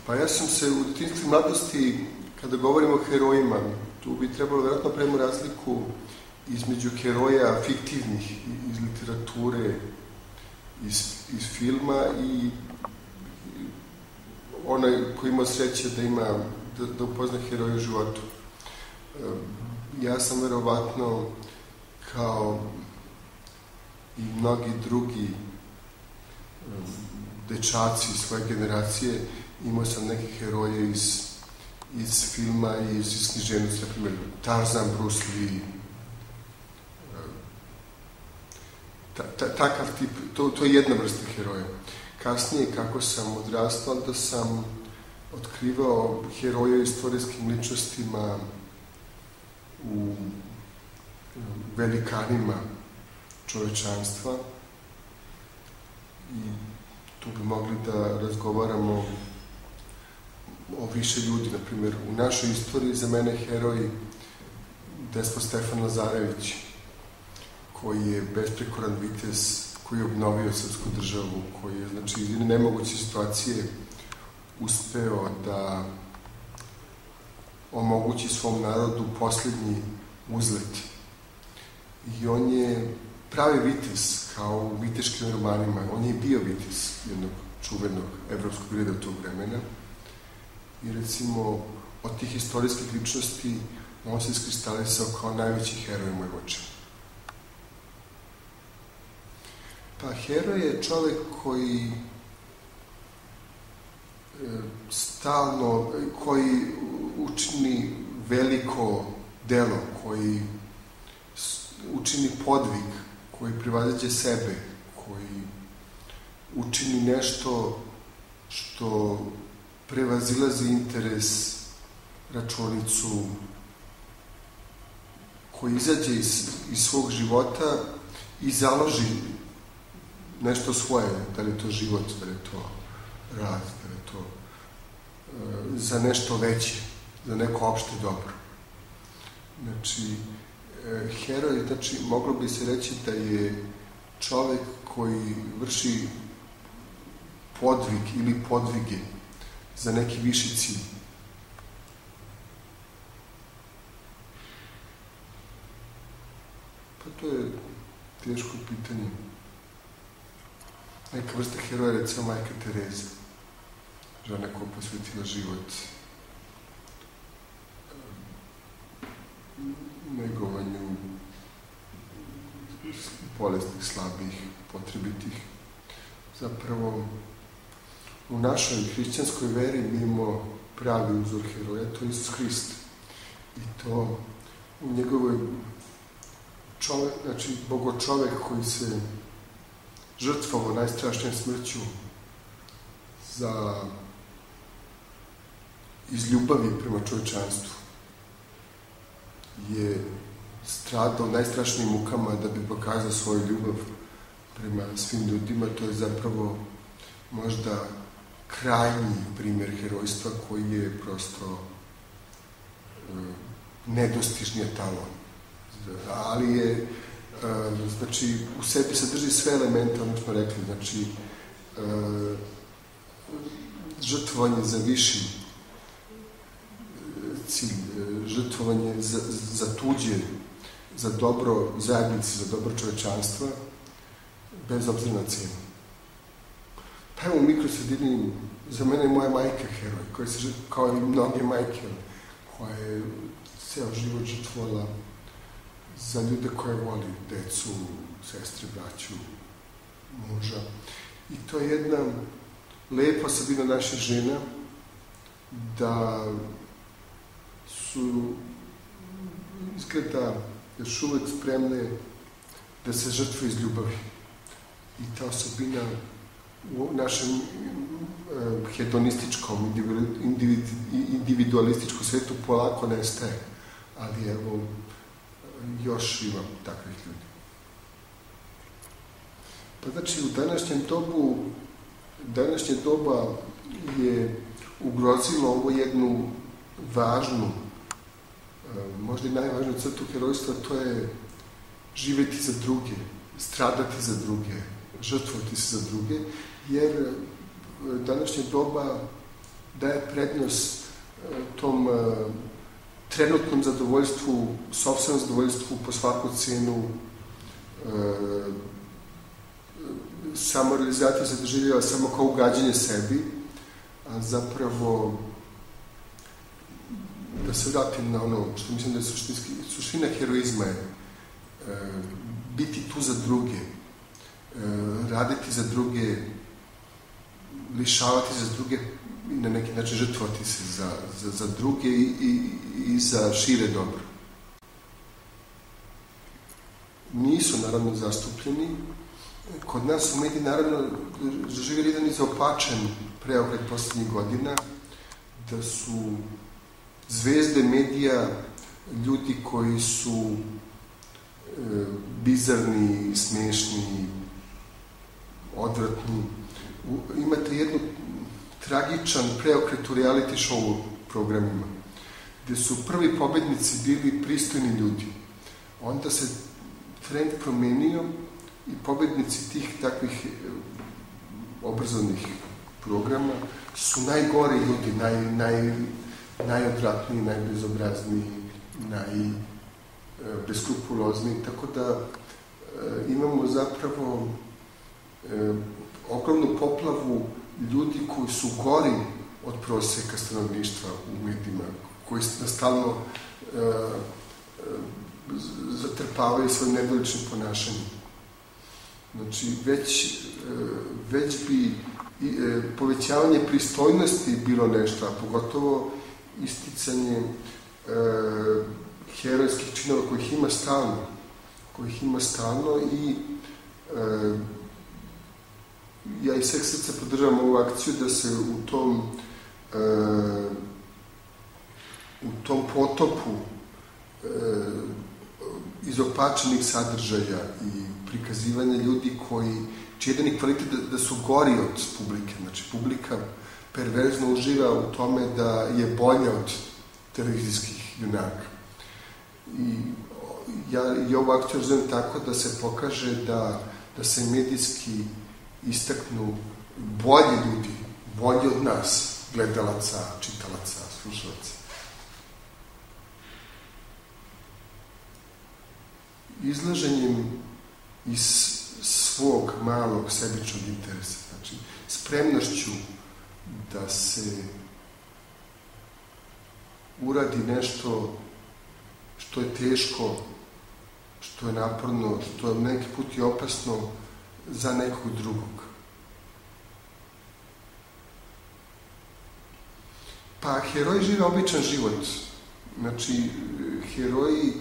Pa ja sam se u detinjstvu i mladosti, kada govorimo o herojima, tu bi trebalo vjerojatno pravimo razliku između heroja fiktivnih iz literature, iz filma i onaj koji ima sreće da upozna heroja u životu. Ja sam verovatno kao i mnogi drugi dečaci svoje generacije imao sam neke heroje iz filma i iz književnosti, na primjer Tarzan, Bruce Lee, takav tip, to je jedna vrsta heroja. Kasnije, kako sam odrastao, da sam otkrivao heroje istorijskim ličnostima u velikanima čovečanstva i tu bi mogli da razgovaramo o više ljudi. Na primjer, u našoj istoriji za mene heroj despot Stefan Lazarević, koji je besprekoran vitez, koji je obnovio srpsku državu, koji je, znači, iz nemoguće situacije uspeo da omogući svom narodu posljednji uzlet. I on je pravi vitez, kao u viteškim romanima. On je bio vitez jednog čuvenog evropskog reda tog vremena. I recimo, od tih istorijskih ličnosti on se iskristalisao kao najveći heroj moj oče. Pa heroj je čovek koji koji učini veliko delo, koji učini podvig, koji prevaziđe sebe, koji učini nešto što prevazilazi interes, računicu, koji izađe iz svog života i založi nešto svoje, da li je to život, da li je to rad, da li je to za nešto veće, za neko opšte dobro. Znači, heroj, znači, moglo bi se reći da je čovek koji vrši podvig ili podvige za neki viši cilj. Pa to je teško pitanje. Neka vrsta heroja, recimo majka Tereza, žena koja posvetila život negovanju bolesnih, slabih, potrebitih. Zapravo, u našoj hrišćanskoj veri mi imamo pravi uzor heroja, to je Isus Hrist. I to u njegovoj čovek, znači bogočovek koji se žrtvovao najstrašnijom smrću iz ljubavi prema čovečanstvu, je stradao najstrašnijim mukama da bi pokazao svoju ljubav prema svim ljudima. To je zapravo možda krajnji primjer herojstva koji je prosto nedostižni etalon. Ali je, znači, u sebi sadrži sve elemente, ono smo rekli, znači, žrtvovanje za viši cilj, žrtvovanje za tuđe, za dobro zajednice, za dobro čovečanstva, bez obzira na cijenu. Pa evo u mikrosredini, za mene je moja majka heroj, koja se, kao i mnoge majke, koja je ceo život žrtvovala za ljude koje voli, decu, sestre, braću, muža. I to je jedna lepa osobina naših žena, da su izgleda još uvek spremne da se žrtvuju iz ljubavi. I ta osobina u našem hedonističkom, individualističkom svetu polako nestaje. Ali evo, još ima takvih ljudi. Pa znači, u današnje doba je ugrozilo ovo jednu važnu, možda i najvažniju crtu herojstva, to je živeti za druge, stradati za druge, žrtvovati se za druge, jer današnje doba daje prednost tom trenutnom zadovoljstvu, sopstvenom zadovoljstvu po svaku cenu, samorealizacija se doživljava samo kao ugađanje sebi, a zapravo da se vratim na ono što mislim da je suština heroizma je biti tu za druge, raditi za druge, lišavati za druge i na neki način žrtvovati se za druge i za šire dobro. Nisu naravno zastupljeni. Kod nas u mediji naravno doživjeli jedan izopačen preokret poslednjih godina, da su zvezde medija ljudi koji su bizarni, smešni, odvratni. Imate jednu tragičan preokret u reality show programima, gde su prvi pobednici bili pristojni ljudi. Onda se trend promenio i pobednici tih takvih obrazovnih programa su najgori ljudi, najodvratniji, najbezobrazniji, najbeskrupulozniji, tako da imamo zapravo ogromnu poplavu ljudi koji su gori od proseka stanovništva u medijima, koji nas stalno zatrpavaju svojim nedoličnim ponašanjem. Znači, već bi povećavanje pristojnosti bilo nešto, a pogotovo isticanje herojskih činova kojih ima stalno i ja iz sveg srca podržavam ovu akciju da se u tom potopu izopačenih sadržaja i prikazivanja ljudi čiji jedini kvalitet da su gori od publike. Znači, publika perverzno uživa u tome da je bolja od televizijskih junaka. I ovu akciju razumem tako da se pokaže da se medijski istaknu bolji ljudi, bolji od nas, gledalaca, čitalaca, slušalaca. Izlaženjem iz svog malog sebičnog interesa, znači spremnošću da se uradi nešto što je teško, što je naporno, što je neki put i opasno za nekog drugog. Pa heroji žive običan život. Znači, heroji,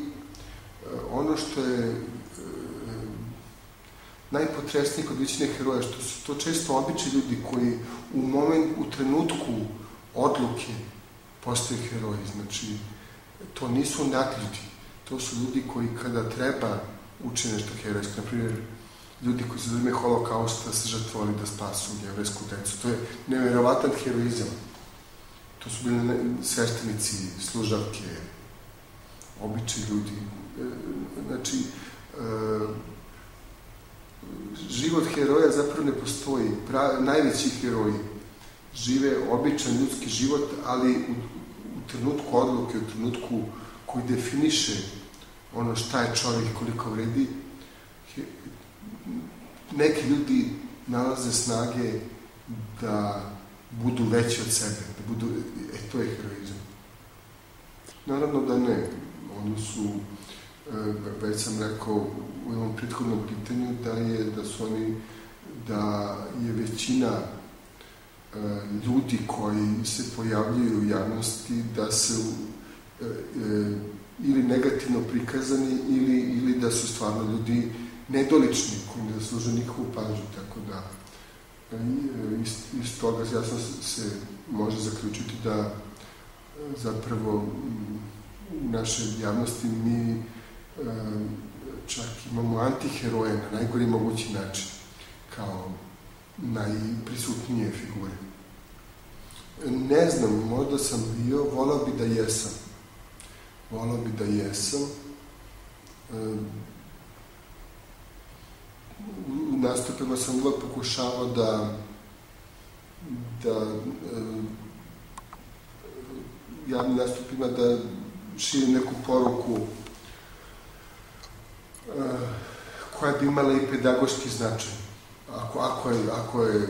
ono što je najpotresnije kod većine heroja, što su to često obični ljudi koji u trenutku odluke postaju heroji. Znači, to nisu nadljudi. To su ljudi koji kada treba uče nešto herojsko. Naprimjer, ljudi koji su za vreme holokausta se žrtvovali da spasu jevrejsku decu. To je nevjerovatan heroizam. To su bili sveštenici, služavke, obični ljudi. Znači, život heroja zapravo ne postoji. Najveći heroji žive običan ljudski život, ali u trenutku odluke, u trenutku koji definiše ono šta je čovjek, koliko vredi, neki ljudi nalaze snage da budu veći od sebe, da budu, to je heroizam. Naravno da ne. Oni su, već sam rekao u ovom prethodnom pitanju, da je većina ljudi koji se pojavljaju u javnosti da su ili negativno prikazani ili da su stvarno ljudi nedolični koji ne zaslužuju nikovu pažnju, tako da iz toga jasno se može zaključiti da zapravo u našoj javnosti mi čak imamo antiheroje na najgori mogući način, kao najprisutnije figure. Ne znam, možda sam bio, volao bi da jesam. U nastupima sam uvek pokušavao da javnim nastupima da širi neku poruku koja bi imala i pedagoški značaj. Ako je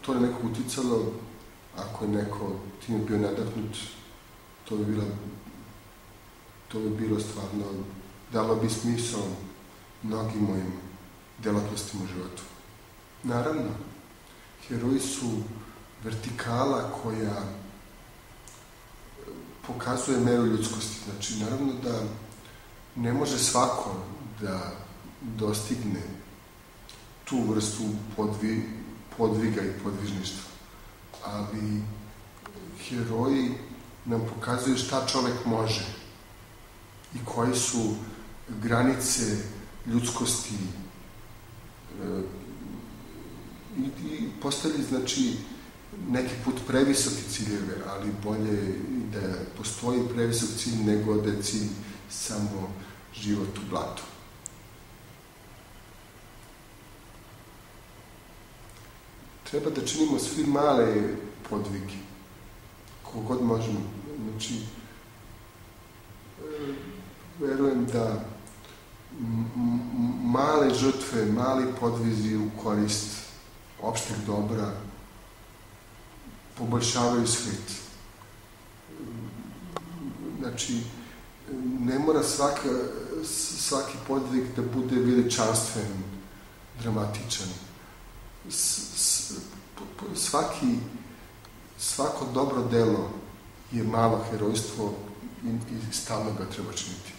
to na nekog uticalo, ako je neko time bio nadahnut, to bi bilo stvarno, dalo bi smisao mnogim mojim delatnostima u životu. Naravno, heroji su vertikala koja pokazuje meru ljudskosti. Znači, naravno da ne može svako da dostigne tu vrstu podviga i podvižništva. Ali heroji nam pokazuju šta čovek može i koje su granice ljudskosti i postavili, znači, neki put previsoke ciljeve, ali bolje da postoji previsok cilj nego da je cilj samo život u blatu. Treba da činimo svi male podvige, kogod možemo. Znači, verujem da male žrtve, mali podvizi u korist opšteg dobra poboljšavaju svet. Znači, ne mora svaki podvig da bude veličanstven, dramatičan. Svako dobro delo je malo herojstvo i stalno ga treba činiti.